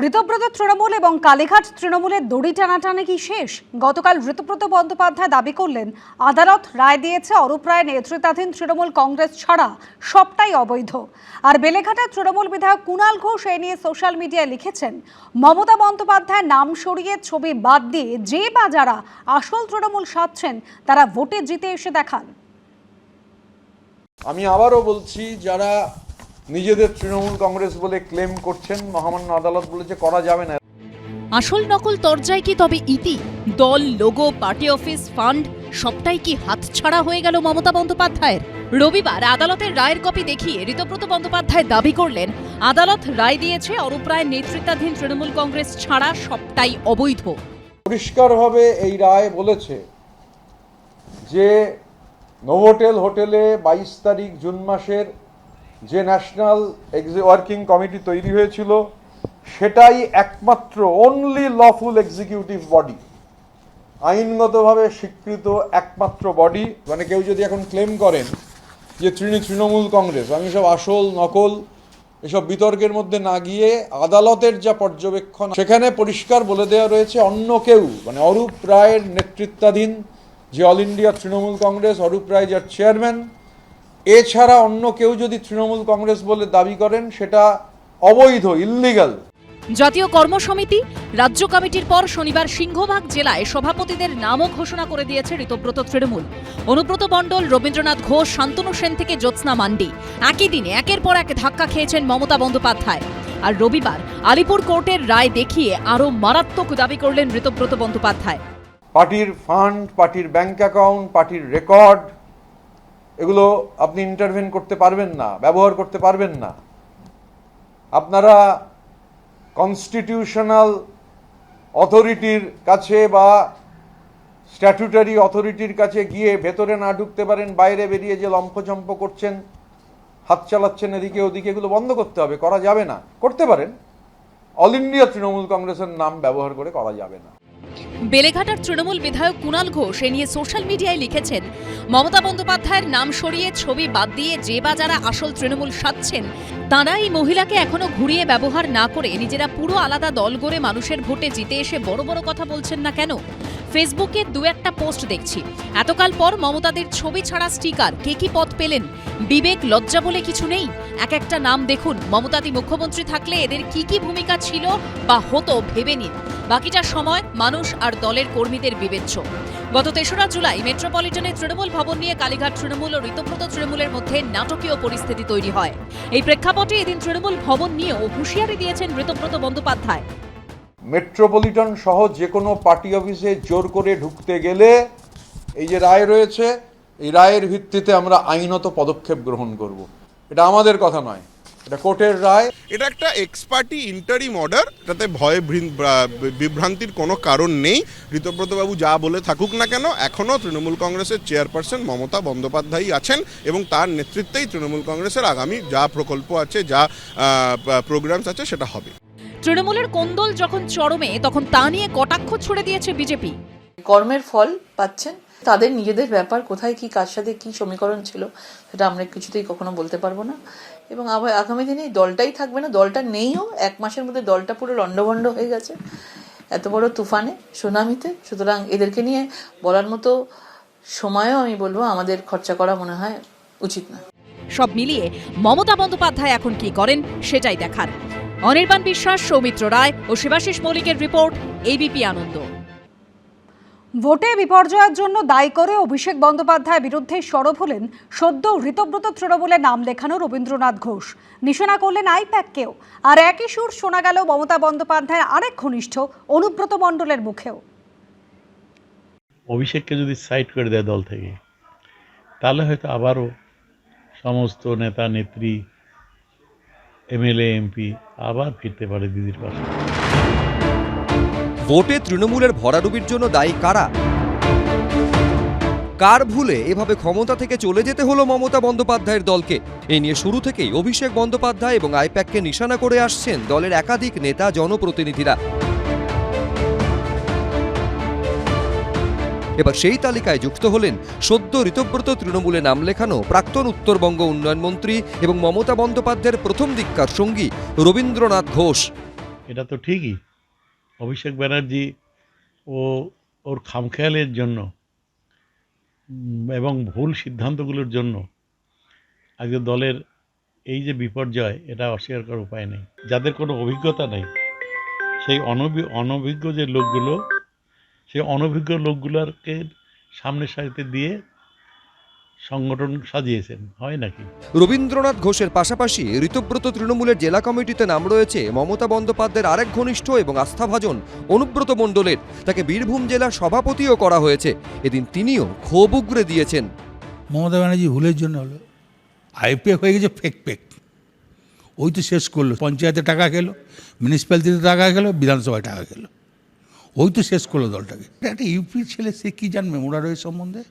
ঋতব্রত তৃণমূল এবং কালীঘাট তৃণমূলের দড়ি টানাটানি কি শেষ? গতকাল ঋতব্রত বন্দ্যোপাধ্যায় দাবি করলেন, আদালত রায় দিয়েছে অরূপ রায় নেতৃত্বাধীন তৃণমূল কংগ্রেস ছাড়া সবটাই অবৈধ। আর বেলেঘাটার তৃণমূল বিধায়ক কুণাল ঘোষ এ নিয়ে সোশ্যাল মিডিয়ায় লিখেছেন, মমতা বন্দ্যোপাধ্যায়ের নাম সরিয়ে ছবি বাদ দিয়ে যে বা যারা আসল তৃণমূল সাধছেন তারা ভোটে জিতে এসে দেখান। আমি আবারও বলছি, যারা নিজেদের তৃণমূল কংগ্রেস বলে ক্লেম করছেন, মহামান্য আদালত বলেছে করা যাবে না। আসল নকল তরজায় কি তবে ইতি? দল, লোগো, পার্টি অফিস, ফান্ড সবটাই কি হাতছাড়া হয়ে গেল মমতা বন্দ্যোপাধ্যায়ের? রবিবার আদালতের রায়ের কপি দেখিয়ে ঋতব্রত বন্দ্যোপাধ্যায় দাবি করলেন, আদালত রায় দিয়েছে অরূপ রায়ের নেতৃত্বাধীন তৃণমূল কংগ্রেস ছাড়া সবটাই অবৈধ। পরিষ্কারভাবে এই রায় বলেছে যে নোভোটেল হোটেলে 22 তারিখ জুন মাসের যে ন্যাশনাল ওয়ার্কিং কমিটি তৈরি হয়েছিল, সেটাই একমাত্র অনলি লফুল এক্সিকিউটিভ বডি, আইনগতভাবে স্বীকৃত একমাত্র বডি। মানে কেউ যদি এখন ক্লেম করেন যে তৃণমূল কংগ্রেস, আমি সব আসল নকল এসব বিতর্কের মধ্যে না গিয়ে আদালতের যা পর্যবেক্ষণ, সেখানে পরিষ্কার বলে দেওয়া রয়েছে অন্য কেউ, মানে অরূপ রায়ের নেতৃত্বাধীন যে অল ইন্ডিয়া তৃণমূল কংগ্রেস, অরূপ রায় যার চেয়ারম্যান, এছাড়া অন্য কেউ যদি তৃণমূল কংগ্রেস বলে দাবি করেন সেটা অবৈধ, ইল্লিগাল। জাতীয় কর্মসমিতি, রাজ্য কমিটির পর শনিবার সিংহভাগ জেলায় সভাপতিদের নামও ঘোষণা করে দিয়েছে ঋতব্রত তৃণমূল। অনুব্রত মণ্ডল, রবীন্দ্রনাথ ঘোষ, শান্তনু সেন থেকে জ্যোৎস্না মান্ডি একই দিনে একের পর এক ধাক্কা খেয়েছেন মমতা বন্দ্যোপাধ্যায়। আর রবিবার আলিপুর কোর্টের রায় দেখিয়ে আরও মারাত্মক দাবি করলেন ঋতব্রত বন্দ্যোপাধ্যায়। পার্টির ফান্ড, পার্টির ব্যাংক অ্যাকাউন্ট, পার্টির রেকর্ড, এগুলো আপনি ইন্টারভেন করতে পারবেন না, ব্যবহার করতে পারবেন না। আপনারা কনস্টিটিউশনাল অথরিটির কাছে বা স্ট্যাটুটারি অথরিটির কাছে গিয়ে ভেতরে না ঢুকতে পারেন, বাইরে বেরিয়ে যে লম্ফচম্প করছেন, হাত চালাচ্ছেন এদিকে ওদিকে, এগুলো বন্ধ করতে হবে, করা যাবে না। করতে পারেন, অল ইন্ডিয়া তৃণমূল কংগ্রেসের নাম ব্যবহার করে করা যাবে না। বেলেঘাটার তৃণমূল বিধায়ক কুণাল ঘোষ এ নিয়ে সোশ্যাল মিডিয়ায় লিখেছেন, মমতা বন্দ্যোপাধ্যায়ের নাম সরিয়ে ছবি বাদ দিয়ে যে বা যারা আসল তৃণমূল সাধছেন তাঁরা এই মহিলাকে এখনো ঘুরিয়ে ব্যবহার না করে নিজেরা পুরো আলাদা দল গড়ে মানুষের ভোটে জিতে এসে বড় বড় কথা বলছেন না কেন? ফেসবুকে দু একটা পোস্ট দেখছি, এতকাল পর মমতাদের ছবি ছাড়া স্টিকার, কে কি পথ পেলেন? বিবেক লজ্জা বলে কিছু নেই? এক একটা নাম দেখুন, মমতাদি মুখ্যমন্ত্রী থাকলে এদের কি কি ভূমিকা ছিল বা হতো ভেবে নিন। বাকিটা সময় মানুষ আর দলের কর্মীদের বিবেচ্য। গত ৩রা জুলাই মেট্রোপলিটনে তৃণমূল ভবন নিয়ে কালীঘাট তৃণমূল ও ঋতব্রত তৃণমূলের মধ্যে নাটকীয় পরিস্থিতি তৈরি হয়। এই প্রেক্ষাপটে এদিন তৃণমূল ভবন নিয়েও হুঁশিয়ারি দিয়েছেন ঋতব্রত বন্দ্যোপাধ্যায়। মেট্রোপলিটন সহ যে কোনো পার্টি অফিসে জোর করে ঢুকতে গেলে এই যে রায় রয়েছে, এই রায়ের ভিত্তিতে আমরা আইনত পদক্ষেপ গ্রহণ করব। এটা আমাদের কথা নয়, এটা কোর্টের রায়। এটা একটা এক্সপার্টি ইন্টারিম অর্ডার, এটাতে ভয় বিভ্রান্তির কোনো কারণ নেই। ঋতব্রতবাবু যা বলে থাকুক না কেন, এখনও তৃণমূল কংগ্রেসের চেয়ারপারসন মমতা বন্দ্যোপাধ্যায় আছেন এবং তার নেতৃত্বেই তৃণমূল কংগ্রেসের আগামী যা প্রকল্প আছে, যা প্রোগ্রামস আছে, সেটা হবে। তৃণমূলের কোন্দল যখন চরমে, তখন তা নিয়ে কটাক্ষ ছুড়ে দিয়েছে বিজেপি। কর্মের ফল পাচ্ছেন, তাদের নিজেদের ব্যাপার, কোথায় কি কার সাথে কি সমীকরণ ছিল সেটা আমরা কিছুতেই কখনো বলতে পারবো না। এবং আগামী দিনে দলটাই থাকবে না, দলটা নেইও, 1 মাসের মধ্যে দলটা পুরো লন্ডভন্ড হয়ে গেছে এত বড় তুফানে, সুনামিতে। সুতরাং এদেরকে নিয়ে বলার মতো সময়ও আমি বলবো আমাদের খরচা করা মনে হয় উচিত না। সব মিলিয়ে মমতা বন্দ্যোপাধ্যায় এখন কি করেন সেটাই দেখার। অনির্বাণ বিশ্বাস, সৌমিত্র রায় ও শিবাশিস মৌলিকের রিপোর্ট, এবিপি আনন্দ। ভোটে বিপর্যয়ের জন্য দায়ী করে অভিষেক বন্দ্যোপাধ্যায়ের বিরুদ্ধে সরব হলেন সদ্য ঋতব্রত তৃণমূলে নাম লেখানো রবীন্দ্রনাথ ঘোষ। নিশানা করলেন আইপ্যাককেও। আর একই সুর শোনা গেল মমতা বন্দ্যোপাধ্যায়ের আরেক ঘনিষ্ঠ অনুব্রত মণ্ডলের মুখেও। অভিষেককে যদি সাইড করে দেয় দল থেকে, তাহলে হয়তো আবারও সমস্ত নেতা নেত্রী, এমএলএ এমপি আবার ফিরতে পারে দিদির পাশে। ভোটে তৃণমূলের ভরাডুবির জন্য দায়ী কারা? কার ভুলে এভাবে ক্ষমতা থেকে চলে যেতে হলো মমতা বন্দ্যোপাধ্যায়ের দলকে? এই নিয়ে শুরু থেকেই অভিষেক বন্দ্যোপাধ্যায় এবং আইপ্যাককে নিশানা করে আসছেন দলের একাধিক নেতা, জনপ্রতিনিধিরা। এবার সেই তালিকায় যুক্ত হলেন সদ্য ঋতব্রত তৃণমূলে নাম লেখানো প্রাক্তন উত্তরবঙ্গ উন্নয়ন মন্ত্রী এবং মমতা বন্দ্যোপাধ্যায়ের প্রথম দিককার সঙ্গী রবীন্দ্রনাথ ঘোষ। এটা তো ঠিকই। অভিষেক ব্যানার্জি ও ওর খামখেয়ালের জন্য এবং ভুল সিদ্ধান্তগুলোর জন্য আজকে দলের এই যে বিপর্যয়, এটা অস্বীকার করার উপায় নেই। যাদের কোনো অভিজ্ঞতা নেই, সেই অনভিজ্ঞ যে লোকগুলো, সেই অনভিজ্ঞ লোকগুলোকে সামনে সারিতে দিয়ে সংগঠন সাজিয়েছেন, হয় নাকি? রবীন্দ্রনাথ ঘোষের পাশাপাশি ঋতব্রত তৃণমূলের জেলা কমিটিতে নাম রয়েছে মমতা বন্দ্যোপাধ্যায়ের আরেক ঘনিষ্ঠ এবং আস্থাভাজন অনুব্রত মণ্ডলের। তাকে বীরভূম জেলার সভাপতিও করা হয়েছে। এদিন তিনিও ক্ষোভ উগরে দিয়েছেন। মমতা ব্যানার্জি ভুলের জন্য হলো, আইপিএফ হয়ে গেছে ফেক পেক। ওই তো শেষ করলো, পঞ্চায়েতে টাকা খেলো, মিউনিসিপ্যালিটিতে টাকা খেলো, বিধানসভায় টাকা খেলো, ওই তো শেষ করলো দলটাকে। একটা ইউপির ছেলে, সে কী জানবে মোরারয়ের সম্বন্ধে?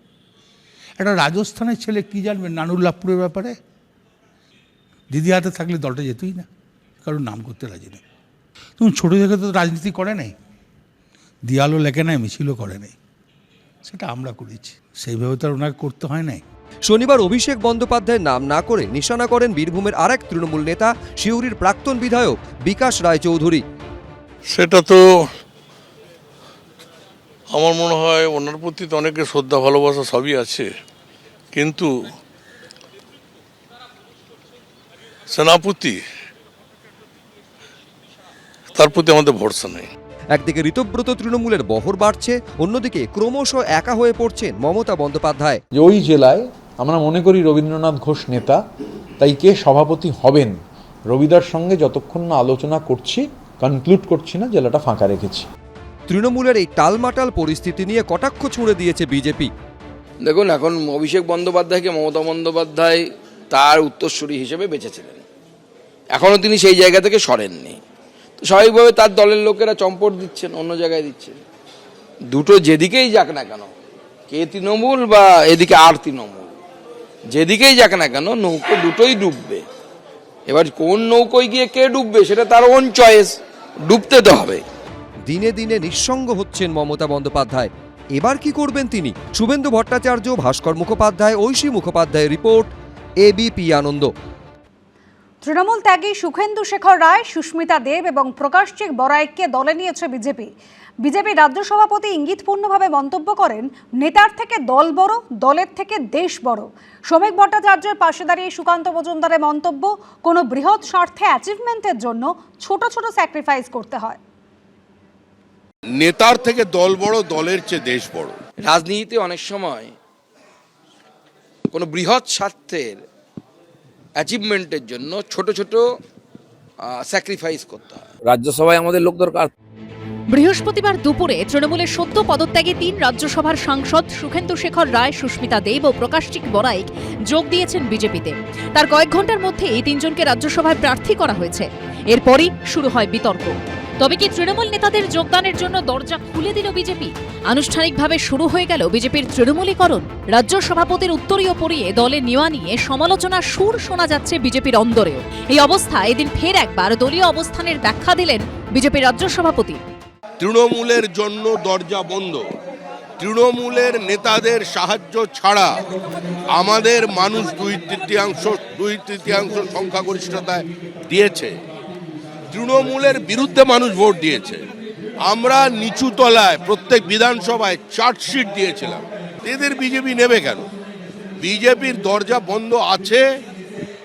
একটা রাজস্থানের ছেলে কী জানবে নানুল্লাহপুরের ব্যাপারে? দিদি হাতে থাকলে দলটা যেতই না, কারণ নাম করতে রাজি নেই। তুমি ছোটো থেকে তো রাজনীতি করে নাই, দেয়ালও লেখে নাই, মিছিলও করে নাই, সেটা আমরা করেছি, সেইভাবে তো আর ওনাকে করতে হয় নাই। শনিবার অভিষেক বন্দ্যোপাধ্যায়ের নাম না করে নিশানা করেন বীরভূমের আরেক তৃণমূল নেতা, সিউড়ির প্রাক্তন বিধায়ক বিকাশ রায়চৌধুরী। সেটা তো আমার মনে হয় ওনার প্রতি তো অনেকের শ্রদ্ধা ভালোবাসা সবই আছে, কিন্তু সেনাপতি তার প্রতি আমাদের ভরসা নেই। একদিকে ঋতব্রত তৃণমূলের বহর বাড়ছে, অন্যদিকে ক্রমশ একা হয়ে পড়ছেন মমতা বন্দ্যোপাধ্যায়। যে ওই জেলায় আমরা মনে করি রবীন্দ্রনাথ ঘোষ নেতা, তাই কে সভাপতি হবেন রবিদার সঙ্গে যতক্ষণ না আলোচনা করছি, কনক্লুড করছি না, জেলাটা ফাঁকা রেখেছি। তৃণমূলের এই টালমাটাল পরিস্থিতি নিয়ে কটাক্ষ ছুঁড়ে দিয়েছে বিজেপি। দেখুন, এখন অভিষেক বন্দ্যোপাধ্যায়কে মমতা বন্দ্যোপাধ্যায় তার উত্তরসূরি হিসেবে বেছেছিলেন, এখনও তিনি সেই জায়গা থেকে সরেননি, তো স্বাভাবিকভাবে তার দলের লোকেরা চম্পট দিচ্ছেন, অন্য জায়গায় দিচ্ছেন। দুটো যেদিকেই যাক না কেন, কে তৃণমূল বা এদিকে আর তৃণমূল, যেদিকেই যাক না কেন নৌকো দুটোই ডুববে। এবার কোন নৌকোয় গিয়ে কে ডুববে সেটা তার ওন চয়েস, ডুবতে তো হবে। দিনে দিনে নিঃসঙ্গ হচ্ছেন মমতা বন্দ্যোপাধ্যায়। এবার কি করবেন তিনি? শুভেন্দু ভট্টাচার্য, ভাস্কর মুখোপাধ্যায়, ঐশী মুখোপাধ্যায়ের রিপোর্ট, এবিপি আনন্দ। তৃণমূল ত্যাগী সুখেন্দু শেখর রায়, সুস্মিতা দেব এবং প্রকাশচিক বড়াইককে দলে নিয়েছে বিজেপি। বিজেপি রাজ্য সভাপতি ইঙ্গিতপূর্ণভাবে মন্তব্য করেন, নেতার থেকে দল বড়, দলের থেকে দেশ বড়। শ্রমিক ভট্টাচার্যের পাশে দাঁড়িয়ে সুকান্ত মজুমদারের মন্তব্য, কোনো বৃহৎ স্বার্থে অ্যাচিভমেন্টের জন্য ছোট ছোট স্যাক্রিফাইস করতে হয়। নেতার থেকে দল বড়, দলের চেয়ে দেশ বড়। রাজনীতিতে অনেক সময় কোনো বৃহৎ স্বার্থের অ্যাচিভমেন্টের জন্য ছোট ছোট স্যাক্রিফাইস করতে হয়। রাজ্যসভায় আমাদের লোক দরকার। বৃহস্পতিবার দুপুরে তৃণমূলের সদ্য পদত্যাগী 3 রাজ্যসভার সাংসদ সুখেন্দু শেখর রায়, সুস্মিতা দেব ও প্রকাশচিক বড়াইক যোগ দিয়েছেন বিজেপিতে। তার কয়েক ঘন্টার মধ্যে এই 3 জনকে রাজ্যসভায় প্রার্থী করা হয়েছে। এরপরই শুরু হয় বিতর্ক। তবে কি তৃণমূল নেতাদের যোগদানের জন্য দরজা খুলে দিল বিজেপি? আনুষ্ঠানিকভাবে শুরু হয়ে গেল বিজেপির তৃণমূলীকরণ। রাজ্য সভাপতির উত্তরীয় পরিয়ে দলে নেওয়া নিয়ে সমালোচনার সুর শোনা যাচ্ছে বিজেপির অন্দরেও। এই অবস্থায় এদিন ফের একবার দলীয় অবস্থানের ব্যাখ্যা দিলেন বিজেপির রাজ্য সভাপতি। তৃণমূলের জন্য দরজা বন্ধ। তৃণমূলের নেতাদের সাহায্য ছাড়া আমাদের মানুষ দুই তৃতীয়াংশ সংখ্যাগরিষ্ঠতায় দিয়েছে। তৃণমূলের বিরুদ্ধে মানুষ ভোট দিয়েছে। আমরা নিচু তলায় প্রত্যেক বিধানসভায় চার্জশিট দিয়েছিলাম। এদের বিজেপি নেবে কেন? বিজেপির দরজা বন্ধ আছে,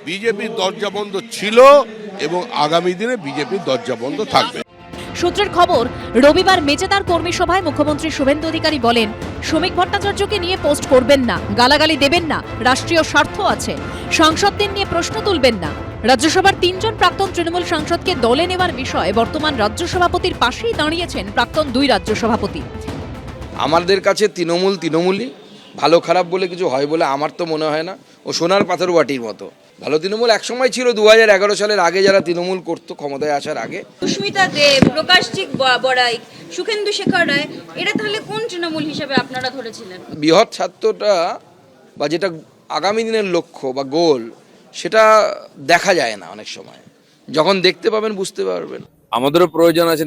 বিজেপির দরজা বন্ধ ছিল এবং আগামী দিনে বিজেপির দরজা বন্ধ থাকবে। সূত্রের খবর, রবিবার মেচেদার কর্মী সভায় মুখ্যমন্ত্রী শুভেন্দু অধিকারী বলেন, শ্রমিক ভট্টাচার্যকে নিয়ে পোস্ট করবেন না, গালাগালি দেবেন না, রাষ্ট্রীয় স্বার্থ আছে, সাংসদদের নিয়ে প্রশ্ন তুলবেন না। রাজ্যসভার 3 জন প্রাক্তন তৃণমূল সাংসদকে দলে নেওয়ার বিষয়ে বর্তমান রাজ্য সভাপতির পাশেই দাঁড়িয়েছেন প্রাক্তন 2 রাজ্য সভাপতি। আমাদের কাছে তৃণমূলই, ভালো খারাপ বলে কিছু হয় বলে আমার তো মনে হয় না। ও সোনার পাথর বাটির মতো। ভালো তৃণমূল একসময় ছিল 2011 সালের আগে, যারা তৃণমূল করতো ক্ষমতায় আসার আগে। সুস্মিতা দেব, প্রকাশচিক বড়াইক, সুখেন্দু শেখর রায়, এরা তাহলে কোন তৃণমূল হিসেবে আপনারা ধরেছিলেন? বৃহৎ স্বার্থটা বা যেটা আগামী দিনের লক্ষ্য বা গোল, সেটা দেখা যায় না অনেক সময়। যখন দেখতে পাবেন বুঝতে পারবেন। আমাদেরও প্রয়োজন আছে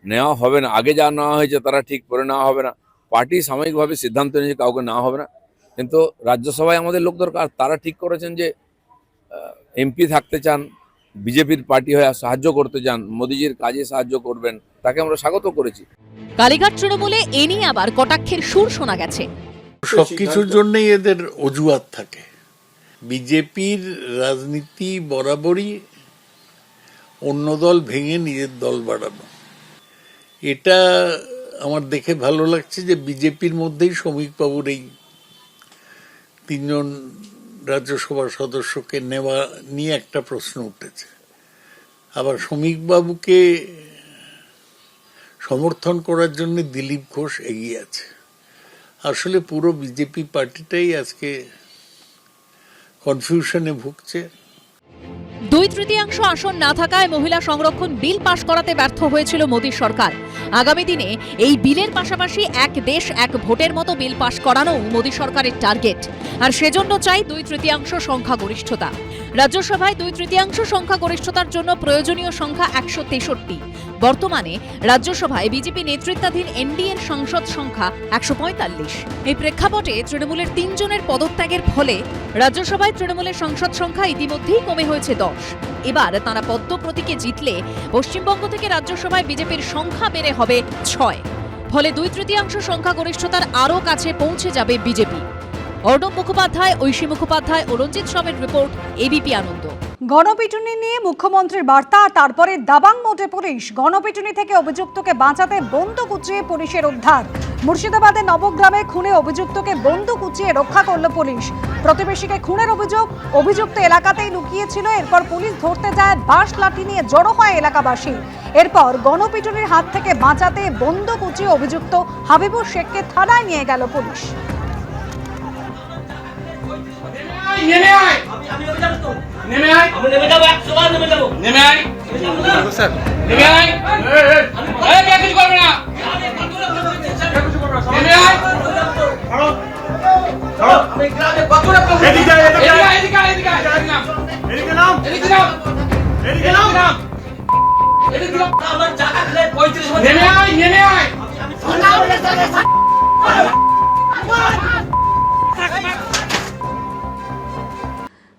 নেওয়া হবে না। আগে যা নেওয়া হয়েছে তারা ঠিক করে নেওয়া হবে না। পার্টি সাময়িকভাবে সিদ্ধান্ত নিয়েছে কাউকে নেওয়া হবে না, কিন্তু রাজ্যসভায় আমাদের লোক দরকার। তারা ঠিক করেছেন যে এমপি থাকতে চান, বিজেপির পার্টি হয়ে সাহায্য করতে যান, মোদিজির কাজে সাহায্য করবেন, তাকে আমরা স্বাগত করেছি। কালীঘাট তৃণমূলে এ নিয়ে আবার কটাক্ষের সুর শোনা গেছে। সবকিছুর জন্যই এদের অজুহাত থাকে। বিজেপির রাজনীতি বরাবরই অন্য দল ভেঙে নিজের দল বাড়ানো। এটা আমার দেখে ভালো লাগছে যে বিজেপির মধ্যেই শ্রমিক বাবুর এই 3 জন রাজ্যসভার সদস্যকে নেওয়া নিয়ে একটা প্রশ্ন উঠেছে। আবার শ্রমিক বাবুকে সমর্থন করার জন্য দিলীপ ঘোষ এগিয়ে আছে। আসলে পুরো বিজেপি পার্টিটাই আজকে কনফিউশনে ভুগছে। 2/3 আসন না থাকায় মহিলা সংরক্ষণ বিল পাশ করাতে ব্যর্থ হয়েছিল মোদী সরকার। আগামী দিনে এই বিলের পাশাপাশি এক দেশ এক ভোটের মতো বিল পাশ করানো মোদী সরকারের টার্গেট। আর সেজন্য চাই 2/3 সংখ্যাগরিষ্ঠতা। রাজ্যসভায় 2/3 সংখ্যাগরিষ্ঠতার জন্য প্রয়োজনীয় সংখ্যা 163। বর্তমানে রাজ্যসভায় বিজেপি নেতৃত্বাধীন এনডিএর সংসদ সংখ্যা 145। এই প্রেক্ষাপটে তৃণমূলের 3 জনের পদত্যাগের ফলে রাজ্যসভায় তৃণমূলের সংসদ সংখ্যা ইতিমধ্যেই কমে হয়েছে 10। এবার তারা পদ্ম প্রতীকে জিতলে পশ্চিমবঙ্গ থেকে রাজ্যসভায় বিজেপির সংখ্যা বেড়ে হবে 6। ফলে 2/3 সংখ্যাগরিষ্ঠতার আরও কাছে পৌঁছে যাবে বিজেপি। অর্ণব মুখোপাধ্যায়, ঐশী মুখোপাধ্যায় ও রঞ্জিত শ্রমের রিপোর্ট, এবিপি আনন্দ। গণপিটুনি নিয়ে মুখ্যমন্ত্রীর বার্তা, তারপরে দাবাং মোড়ে পুলিশ। গণপিটুনি থেকে অভিযুক্তকে বাঁচাতে বন্দুক উঁচিয়ে পুলিশের উদ্ধার। মুর্শিদাবাদের নবগ্রামে খুনে অভিযুক্তকে বন্দুক উঁচিয়ে রক্ষা করল পুলিশ। প্রতিবেশীকে খুনের অভিযুক্ত এলাকাতেই লুকিয়েছিল। এরপর পুলিশ ধরতে যায়, বাঁশ লাঠি নিয়ে জড়ো হয় এলাকাবাসী। এরপর গণপিটুনির হাত থেকে বাঁচাতে বন্দুক উঁচিয়ে অভিযুক্ত হাবিবুর শেখকে থানায় নিয়ে গেল পুলিশ।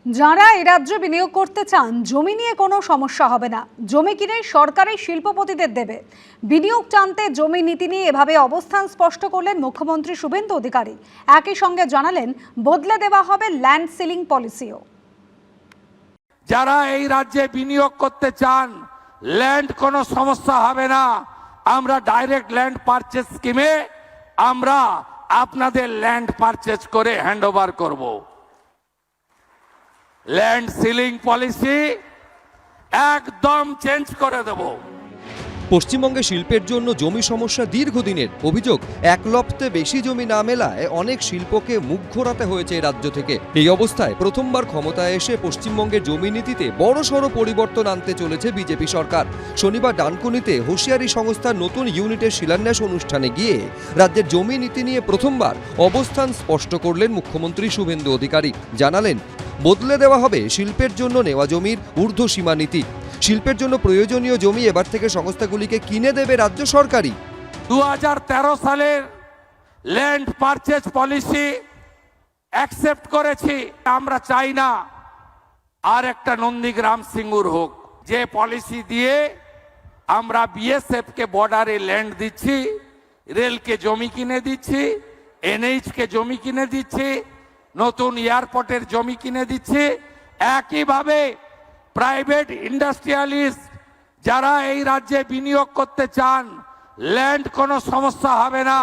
যারা এই রাজ্যে বিনিয়োগ করতে চান, জমি নিয়ে কোনো সমস্যা হবে না। জমি কিনে সরকারি শিল্পপতিদের দেবে। বিনিয়োগ টানতে জমি নীতি নিয়ে এভাবে অবস্থান স্পষ্ট করলেন মুখ্যমন্ত্রী শুভেন্দু অধিকারী। একই সঙ্গে জানালেন বদলে দেওয়া হবে ল্যান্ড সিলিং পলিসিও। যারা এই রাজ্যে বিনিয়োগ করতে চান, ল্যান্ড কোনো সমস্যা হবে না। আমরা ডাইরেক্ট ল্যান্ড পারচেজ স্কিমে আমরা আপনাদের ল্যান্ড পারচেজ করে হ্যান্ডওভার করব। ল্যান্ড সিলিং পলিসি একদম চেঞ্জ করে দেব। পশ্চিমবঙ্গে শিল্পের জন্য জমি সমস্যা দীর্ঘদিনের। অভিযোগ, 1 লক্ষে বেশি জমি না মেলায় অনেক শিল্পকে মুখ ঘোরাতে হয়েছে এই রাজ্য থেকে। এই অবস্থায় প্রথমবার ক্ষমতায় এসে পশ্চিমবঙ্গের জমি নীতিতে বড়সড় পরিবর্তন আনতে চলেছে বিজেপি সরকার। শনিবার ডানকুনিতে হুঁশিয়ারি সংস্থার নতুন ইউনিটের শিলান্যাস অনুষ্ঠানে গিয়ে রাজ্যের জমি নীতি নিয়ে প্রথমবার অবস্থান স্পষ্ট করলেন মুখ্যমন্ত্রী শুভেন্দু অধিকারী। জানালেন বদলে দেওয়া হবে শিল্পের জন্য নেওয়া জমির ঊর্ধ্বসীমা নীতি। শিল্পের জন্য প্রয়োজনীয় জমি এবার থেকে সংস্থাগুলিকে কিনে দেবে রাজ্য সরকারই। 2013 সালের ল্যান্ড পারচেজ পলিসি অ্যাকসেপ্ট করেছি। আমরা চাই না আর একটা নন্দীগ্রাম সিঙ্গুর হোক, যে পলিসি দিয়ে আমরা বিএসএফ কে বর্ডারে ল্যান্ড দিচ্ছি, রেলকে জমি কিনে দিচ্ছি, এনএইচ কে জমি কিনে দিচ্ছি, নতুন এয়ারপোর্টের জমি কিনে দিচ্ছি। একইভাবে প্রাইভেট ইন্ডাস্ট্রিয়ালিস্ট যারা এই রাজ্যে বিনিয়োগ করতে চান, ল্যান্ড কোনো সমস্যা হবে না।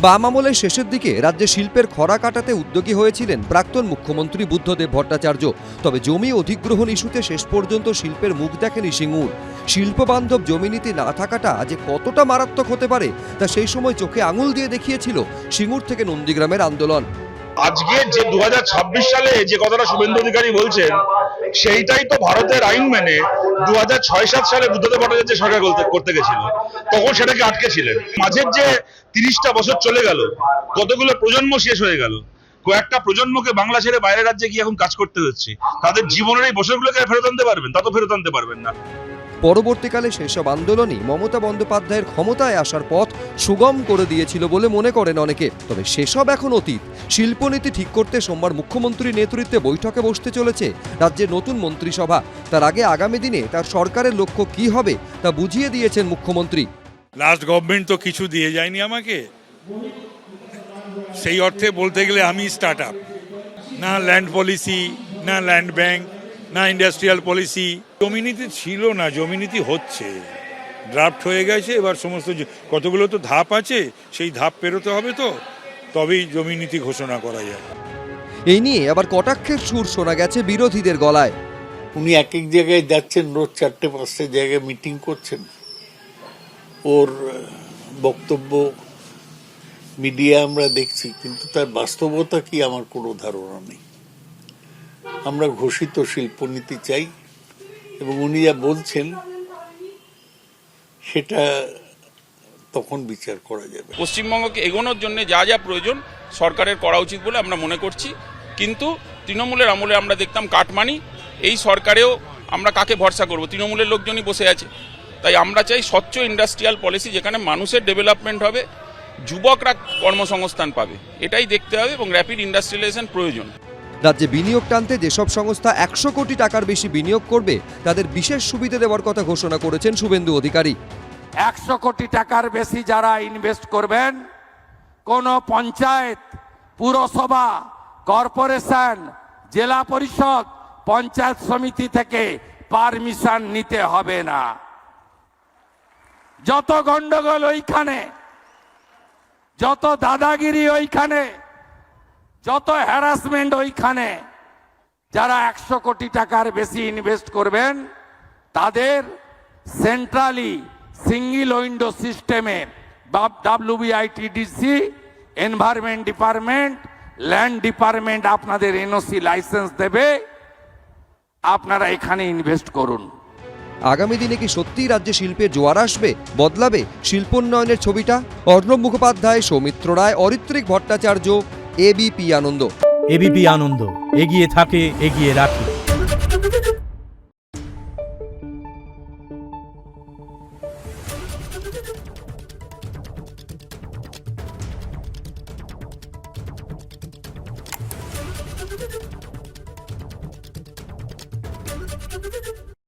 বাম আমলের শেষের দিকে রাজ্যে শিল্পের খরা কাটাতে উদ্যোগী হয়েছিলেন প্রাক্তন মুখ্যমন্ত্রী বুদ্ধদেব ভট্টাচার্য। তবে জমি অধিগ্রহণ ইস্যুতে শেষ পর্যন্ত শিল্পের মুখ দেখেনি সিঙ্গুর। শিল্পবান্ধব জমি নীতি না থাকাটা যে কতটা মারাত্মক হতে পারে তা সেই সময় চোখে আঙুল দিয়ে দেখিয়েছিল সিঙ্গুর থেকে নন্দীগ্রামের আন্দোলন। আজকে যে 2026 সালে যে কথাটা শুভেন্দু অধিকারী বলছেন, সেইটাই তো ভারতের আইন মেনে 2006-07 সালে বুদ্ধদেব ভট্টাচার্য সরকার করতে গেছিল, তখন সেটাকে আটকে ছিলেন। মাঝের যে 30টা বছর চলে গেল, কতগুলো প্রজন্ম শেষ হয়ে গেল। কয়েকটা প্রজন্মকে বাংলা ছেড়ে বাইরের রাজ্যে গিয়ে এখন কাজ করতে হচ্ছে। তাদের জীবনের এই বছরগুলোকে ফেরত আনতে পারবেন? তা তো ফেরত আনতে পারবেন না। পরবর্তীকালে সেসব আন্দোলনই মমতা বন্দ্যোপাধ্যায়ের ক্ষমতায় আসার পথ সুগম করে দিয়েছিল বলে মনে করেন অনেকে। তবে সেসব এখন অতীত। শিল্পনীতি ঠিক করতে সোমবার মুখ্যমন্ত্রীর নেতৃত্বে বৈঠকে বসতে চলেছে রাজ্যের নতুন মন্ত্রিসভা। তার আগে আগামী দিনে তার সরকারের লক্ষ্য কী হবে তা বুঝিয়ে দিয়েছেন মুখ্যমন্ত্রী। লাস্ট গভর্নমেন্ট তো কিছু দিয়ে যায়নি আমাকে, সেই অর্থে বলতে গেলে আমি স্টার্ট আপ, না ল্যান্ড পলিসি, না ল্যান্ড ব্যাংক, না ইন্ডাস্ট্রিয়াল পলিসি। জমিনীতি ছিল না, জমিনীতি হচ্ছে, ড্রাফট হয়ে গেছে। এবার সমস্ত কতগুলো তো ধাপ আছে, সেই ধাপ পেরোতে হবে, তো তবেই জমিনীতি ঘোষণা করা যায়। এই নিয়ে আবার কটাক্ষের সুর শোনা গেছে বিরোধীদের গলায়। উনি এক এক জায়গায় যাচ্ছেন, রোজ 4-5টা জায়গায় মিটিং করছেন। ওর বক্তব্য মিডিয়া আমরা দেখছি, কিন্তু তার বাস্তবতা কি আমার কোনো ধারণা নেই। আমরা ঘোষিত শিল্পনীতি চাই, এবং উনি যা বলছেন সেটা তখন বিচার করা যাবে। পশ্চিমবঙ্গকে এগোনোর জন্য যা যা প্রয়োজন সরকারের করা উচিত বলে আমরা মনে করছি। কিন্তু তৃণমূলের আমলে আমরা দেখতাম কাটমানি, এই সরকারেও আমরা কাকে ভরসা করব? তৃণমূলের লোকজনই বসে আছে। তাই আমরা চাই স্বচ্ছ ইন্ডাস্ট্রিয়াল পলিসি, যেখানে মানুষের ডেভেলপমেন্ট হবে, যুবকরা কর্মসংস্থান পাবে, এটাই দেখতে হবে, এবং র্যাপিড ইন্ডাস্ট্রিয়ালাইজেশন প্রয়োজন। রাজ্যে বিনিয়োগ টানতে যেসব সংস্থা 100 কোটি টাকার বেশি বিনিয়োগ করবে তাদের বিশেষ সুবিধা দেওয়ার কথা ঘোষণা করেছেন শুভেন্দু অধিকারী। 100 কোটি টাকার বেশি যারা ইনভেস্ট করবেন, কোন পঞ্চায়েত, পুরসভা, কর্পোরেশন, জেলা পরিষদ, পঞ্চায়েত সমিতি থেকে পারমিশন নিতে হবে না। যত গন্ডগোল ওইখানে, যত দাদাগিরি ওইখানে, যত হ্যারাসমেন্ট ওইখানে, যারা 100 কোটি টাকার বেশি ইনভেস্ট করবেন তাদের সেন্ট্রালি সিঙ্গেল উইন্ডো সিস্টেমে WBITDC, environment department, land department আপনাদের এনওসি লাইসেন্স দেবে, আপনারা এখানে ইনভেস্ট করুন। আগামী দিনে কি সত্যিই রাজ্যে শিল্পের জোয়ার আসবে? বদলাবে শিল্পোন্নয়নের ছবিটা? অর্ণব মুখোপাধ্যায়, সৌমিত্র রায়, অরিত্রিক ভট্টাচার্য, ABP আনন্দ। ABP আনন্দ, এগিয়ে থাকে, এগিয়ে রাখে।